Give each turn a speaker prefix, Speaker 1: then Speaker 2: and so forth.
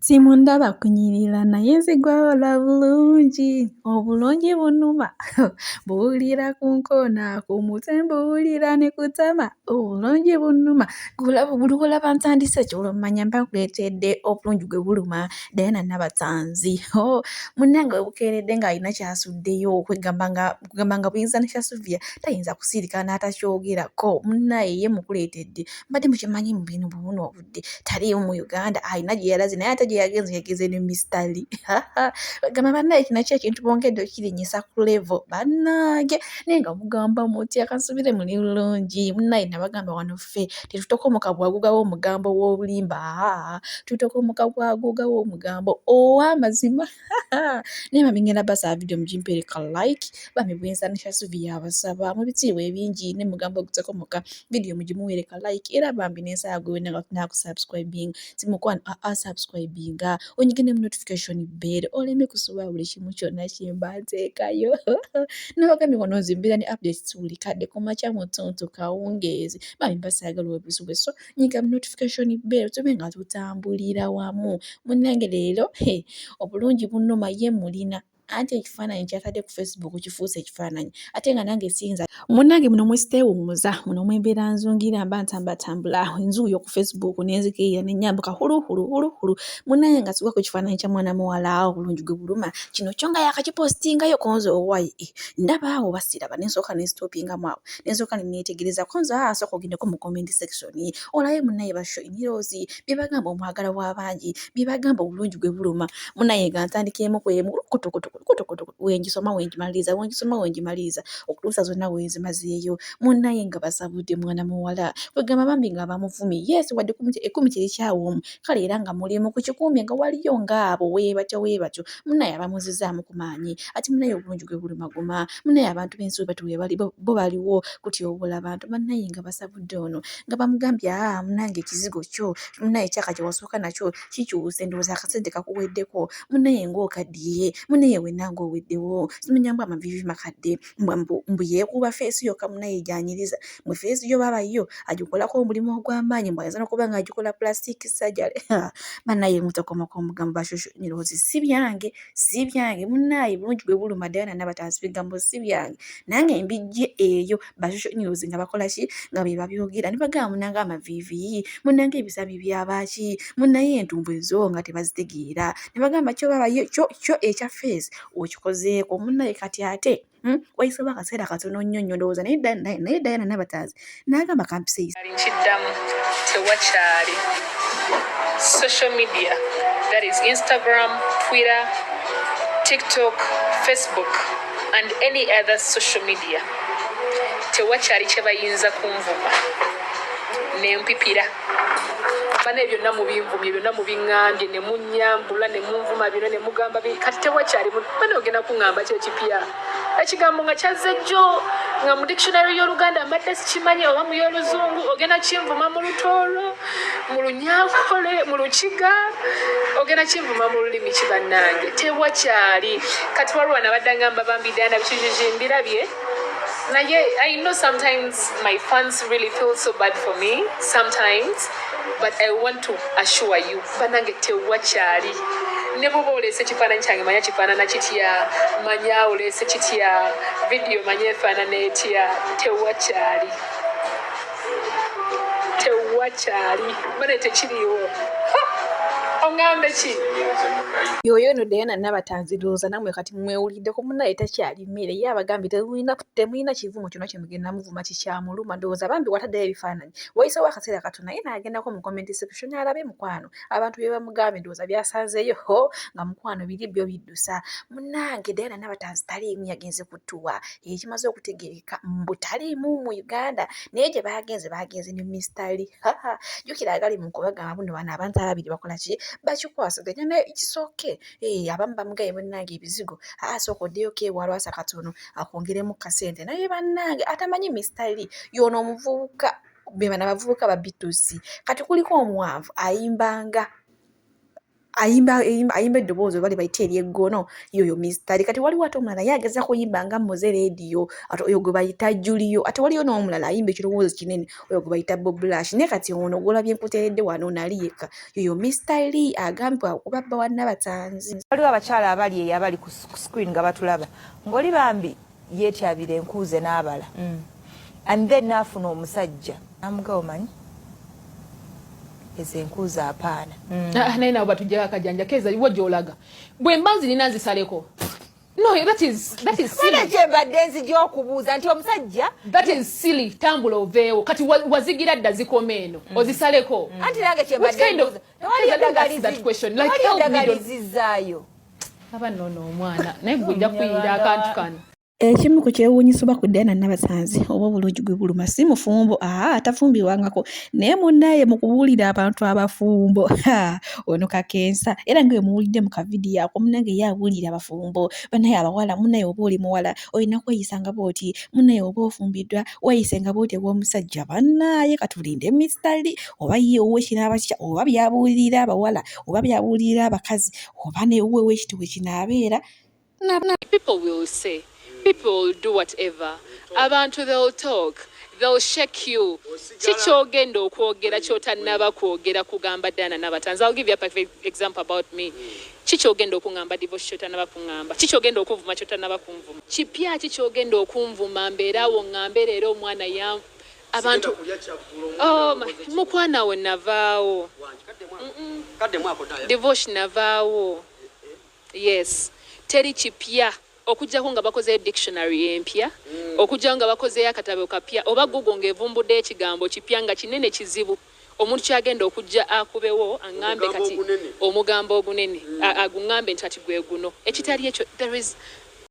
Speaker 1: Simundaba kunyirira naye nzigwawola bulungi, obulungi bunuma buwulira ku nkoona, ku mutwe mbuwulira ne ku ttama, obulungi bunuma. Buli olaba ntandise ekyo olw'ommanya mba nkuleetedde obulungi gwe buluma Diana Nabatanzi. Munnange we bukeeredde ng'alina ky'asuddeyo kwegamba nga buyinzaanishasuvia tayinza kusirika n'atakyogerako. Munnaye ye mukuleetedde mbadde mukimanyi mu bino buno obudde taliimu mu Uganda, alina gye yalaze naye ate gye yageze ne mistali. Gamba bannaye kino ki ekintu bongedde okirinyisa ku level bannange naye nga mugamba mutya kansubire muli bulungi. Munnaye nabagamba wano ffe tetutokomoka bwaguga w'omugambo w'obulimba, tutokomoka bwaguga w'omugambo ow'amazima. Naye mami ngenda basaba video mugimpereka like bami buyinzaanishasuvia abasaba mu bitiibwa ebingi ne mugambo ogutakomoka video mugimuwereka like era bambi n'ensala gwe nakusubscribing simukwana subscribinga onyigene mu notification bell oleme kusubwa buli kimu kyonna kyemba nteekayo. Nabagambye wano nzimbira ne updates buli kadde kumakya mutuntu kawungeezi bami basaagala obuzibwe so nyiga mu notification bell tube nga tutambulira wamu. Munnange leero obulungi bunnuma ye mulina anti ekifaananyi kyatadde ku Facebook kifuuse ekifaananyi ate nga nange siyinza. Munnange muno mwesiteewumuza muno mwembeera nzungira mba ntambatambula enzuuyo ku Facebook nenzikirira nenyambuka hulu munnange nga sigwa ku kifaananyi kya mwana muwala obulungi gwe buluma kino kyo nga yakakipostingayo konzo owayi ndaba awo basiraba nensooka nensitopingamu awo nensooka neneetegereza konzo asooka ogendeko mu comment section olabe munnaye basho emirozi bye bagamba omwagala w'abangi bye bagamba obulungi gwe buluma munnaye nga ntandikiremu kwemu wengisoma wengimaliriza okutuusa zonna wenzimazeeyo munnaye nga basabudde mwana muwala kwegamba bambi nga bamuvumye yes wadde ekumi kiri kyawoomu kale era nga mulimu ku kikuumi nga waliyo ng'abo weebatyo munnaye abamuzizaamu ku maanyi ati munnaye obulungi gwe bulumaguma munnaye abantu b'ensi batu bo baliwo kutyobola abantu bannaye nga basabudde ono nga bamugambye munange ekizigo kyo munnaye kyaka kye wasooka nakyo kikyuse ndowooza akasente kakuweddeko munnaye ng'okaddiye munnaye wenna ng'oweddewo simanya mbu amavivi makadde mbu yeekuba feesi yokka munnaye gyanyiriza mwe feesi yo babayo agikolako omulimu ogw'amaanyi mbu ayinza n'okuba nga agikola plastic surgery bannaye mutokomoka omugambo bashosho nyirowoozi si byange munnaye bulungi gwe buluma Diana Nabatanzi bigambo si byange nange mbijje eyo bashosho nyirowoozi nga bakola ki nga bye babyogera ne bagamba munange amavivi munange ebisabi byabaki munnaye entumbu ezo nga tebazitegeera ne bagamba kyo babayo kyo ekya feesi okikozeeko munnaye kati ate wayiseewo akaseera katono nnyo ndowooza naye Diana Nabatanzi n'agamba kampiseeyisa
Speaker 2: nkiddamu tewakyali social media that is Instagram, Twitter, TikTok, Facebook and any other social media tewakyali kye bayinza kunvuma nempipira bana byonna mubinvumye byonna mubiŋŋambye ne munnyambula ne munvuma bino ne mugamba kati tewakyali bana ogenda kuŋŋamba kyekipya ekigambo nga kyazze jjo nga mu dictionary y'Oluganda mbadde sikimanyi oba mu y'Oluzungu ogenda kinvuma mu Lutoolo mu Lunyankole mu Lukiga ogenda kinvuma mu lulimi ki bannange tewakyali kati waliwo nabadde ngamba bambi Diana bikijiji mbirabye naye I know sometimes my fans really feel so bad for me sometimes but I want to assure you bannange tewakyali ne bwoba oleese ekifaananyi kyange manya kifaanana kitya manya oleese kitya vidiyo manya efaanana etya tewakyali bane tekiriwo oŋŋambe ki
Speaker 1: yoyo no Diana Nabatanzi ndowooza namwe kati mwewuliddeko munnaye takyali mmere ye abagambye temulina kivumo kyonna kye mugenda muvuma kikyamuluma ndowooza bambi wataddeyo ebifaananyi wayiseewo akaseera katono naye n'agendako mu comment section alabe mukwano abantu bye bamugambye ndowooza byasanzeeyo nga mukwano biri byo biddusa munnange Diana Nabatanzi taliimu yagenze kutuwa ekimaze okutegeereka mbu taliimu mu Uganda naye gye bagenze ne mistali jjukira agali mu kubagamba buno bano abantu ababiri bakola ki bakikwasaganya naye kisooke abamu bamugaye bannange ebizigo asooka oddeyo ewalwasa katono akwongeremu kasente naye bannange atamanyi mistali yono omuvubuka be bana bavubuka ba bitusi kati kuliko omuwanvu ayimbanga ayimba eddoboozi bali bayita eryeggono yoyo mistari kati waliwo ate omulala yageza kuyimba nga muze radio ate oyo gwe bayita Julio ate waliyo n'omulala ayimba ekirowoozo kinene oyo gwe bayita Bob Lash ne kati ono gwolabye nkuteredde wano nali yekka yoyo mistari agambibwa okubabba wa Nabatanzi.
Speaker 3: Waliwo abakyala abali ku screen nga batulaba ng'oli bambi yeetyabira enkuuze n'abala and then n'afuna omusajja namugawo manyi ezo enkuuze apaana
Speaker 2: naye nabo batujjako akajanja keza iwo gy'olaga bwe mbanzi nina nzisaleko. No, that is silly.
Speaker 3: Kyembadde nzija okubuuza nti omusajja
Speaker 2: that is silly. Tambula oveewo kati wazigira dda zikoma eno ozisaleko.
Speaker 3: Anti nange kyembadde nbuuza tewali
Speaker 2: aba nono omwana naye bw'ojja kuyira akantu kano.
Speaker 1: Ekimu ku kyewuunyisibwa ku Diana Nabatanzi oba obulungi gwe buluma si mufumbo atafumbirwangako naye munnaye mu kubuulira abantu abafumbo ono kakensa era nga muwulidde mu kavidiyo ako munnange ye abuulira abafumbo bannaye abawala munnaye oba oli muwala olina kweyisa nga bw'oti munnaye oba ofumbiddwa weyise nga bw'oti ew'omusajja bannaye katulinde mistari oba ye ow'ekinaaba kitya oba byabuulira abawala oba byabuulira abakazi oba ne ow'ekitiibwa kinaabeera.
Speaker 2: People will say, people will do whatever. Abantu they'll talk, they'll shake you. Chichogenda okwogera kyotannaba kwogera kugamba Diana Nabatanzi. I'll give you a perfect example about me. Chichogenda okungamba divorce kyotannaba kungamba. Chichogenda okuvuma kyotannaba kunvuma. Kipya chichogenda okunvuma mbeerawo ngambe leero omwana ya abantu mukwana we navaawo divorce navaawo. Yes, teri kipya okujjako nga bakoze dictionary empya okujjako nga bakoze akatabo kapya oba Google ng'evumbudde ekigambo kipya nga kinene kizibu omuntu kyagenda okujja akubewo aŋŋambe kati omugambo ogunene aguŋŋambe nti kati gwe guno ekitali ekyo. There is